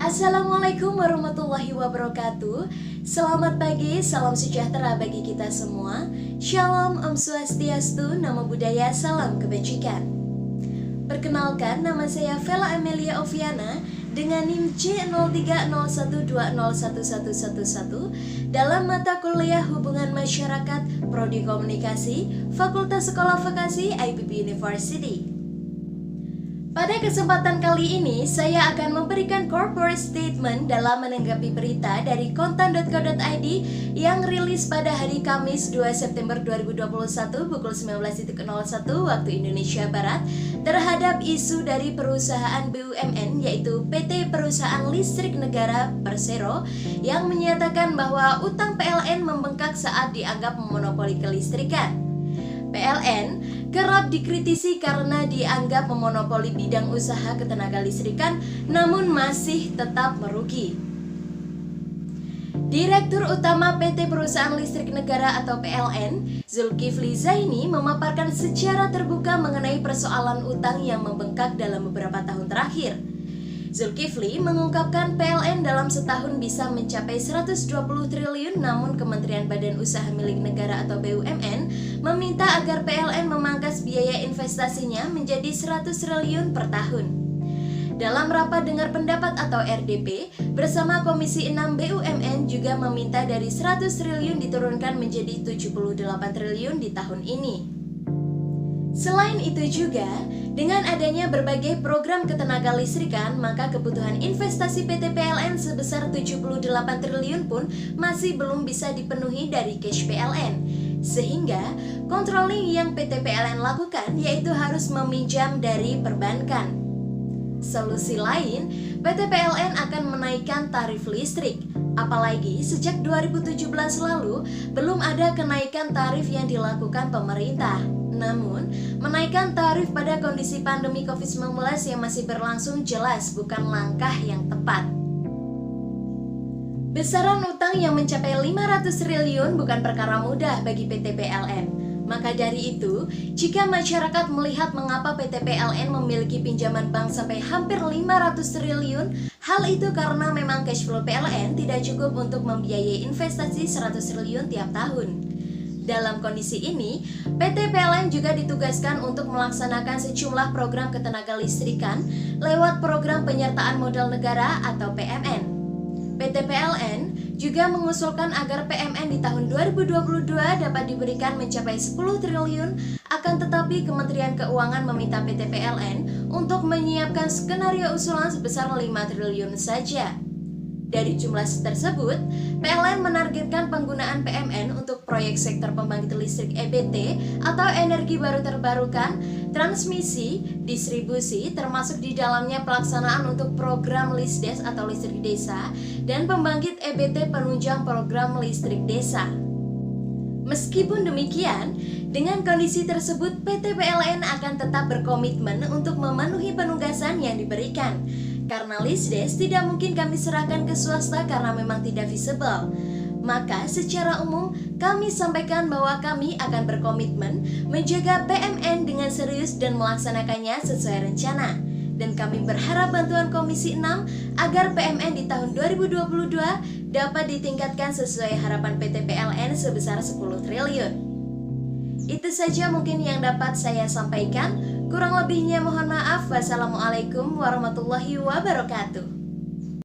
Assalamualaikum warahmatullahi wabarakatuh. Selamat pagi, salam sejahtera bagi kita semua. Shalom, Om Swastiastu, Namo Buddhaya, salam kebajikan. Perkenalkan, nama saya Vela Amelia Oviana dengan NIM C030120111111 dalam mata kuliah Hubungan Masyarakat Prodi Komunikasi Fakultas Sekolah Vokasi IPB University. Pada kesempatan kali ini, saya akan memberikan corporate statement dalam menanggapi berita dari kontan.co.id yang rilis pada hari Kamis 2 September 2021 pukul 19.01 waktu Indonesia Barat terhadap isu dari perusahaan BUMN yaitu PT Perusahaan Listrik Negara Persero yang menyatakan bahwa utang PLN membengkak saat dianggap memonopoli kelistrikan. PLN kerap dikritisi karena dianggap memonopoli bidang usaha ketenaga listrikan, namun masih tetap merugi. Direktur Utama PT Perusahaan Listrik Negara atau PLN, Zulkifli Zaini memaparkan secara terbuka mengenai persoalan utang yang membengkak dalam beberapa tahun terakhir. Zulkifli mengungkapkan PLN dalam setahun bisa mencapai 120 triliun, namun Kementerian Badan Usaha Milik Negara atau BUMN meminta agar PLN memangkas biaya investasinya menjadi 100 triliun per tahun. Dalam rapat dengar pendapat atau RDP bersama Komisi 6 BUMN juga meminta dari 100 triliun diturunkan menjadi 78 triliun di tahun ini. Selain itu juga, dengan adanya berbagai program ketenaga listrikan, maka kebutuhan investasi PT PLN sebesar 78 triliun pun masih belum bisa dipenuhi dari cash PLN. Sehingga, controlling yang PT PLN lakukan yaitu harus meminjam dari perbankan. Solusi lain, PT PLN akan menaikkan tarif listrik. Apalagi sejak 2017 lalu, belum ada kenaikan tarif yang dilakukan pemerintah. Namun, menaikkan tarif pada kondisi pandemi COVID-19 yang masih berlangsung jelas bukan langkah yang tepat. Besaran utang yang mencapai 500 triliun bukan perkara mudah bagi PT PLN. Maka dari itu, jika masyarakat melihat mengapa PT PLN memiliki pinjaman bank sampai hampir 500 triliun, hal itu karena memang cash flow PLN tidak cukup untuk membiayai investasi 100 triliun tiap tahun. Dalam kondisi ini, PT PLN juga ditugaskan untuk melaksanakan sejumlah program ketenaga listrikan lewat program penyertaan modal negara atau PMN. PT PLN juga mengusulkan agar PMN di tahun 2022 dapat diberikan mencapai 10 triliun, akan tetapi Kementerian Keuangan meminta PT PLN untuk menyiapkan skenario usulan sebesar 5 triliun saja. Dari jumlah tersebut, PLN menargetkan penggunaan PMN untuk proyek sektor pembangkit listrik EBT atau energi baru terbarukan, transmisi, distribusi, termasuk di dalamnya pelaksanaan untuk program LISDES atau listrik desa, dan pembangkit EBT penunjang program listrik desa. Meskipun demikian, dengan kondisi tersebut PT PLN akan tetap berkomitmen untuk memenuhi penugasan yang diberikan. Karena LISDES tidak mungkin kami serahkan ke swasta karena memang tidak visible. Maka secara umum kami sampaikan bahwa kami akan berkomitmen menjaga PMN dengan serius dan melaksanakannya sesuai rencana. Dan kami berharap bantuan Komisi 6 agar PMN di tahun 2022 dapat ditingkatkan sesuai harapan PT PLN sebesar 10 triliun. Itu saja mungkin yang dapat saya sampaikan. Kurang lebihnya mohon maaf. Wassalamualaikum warahmatullahi wabarakatuh.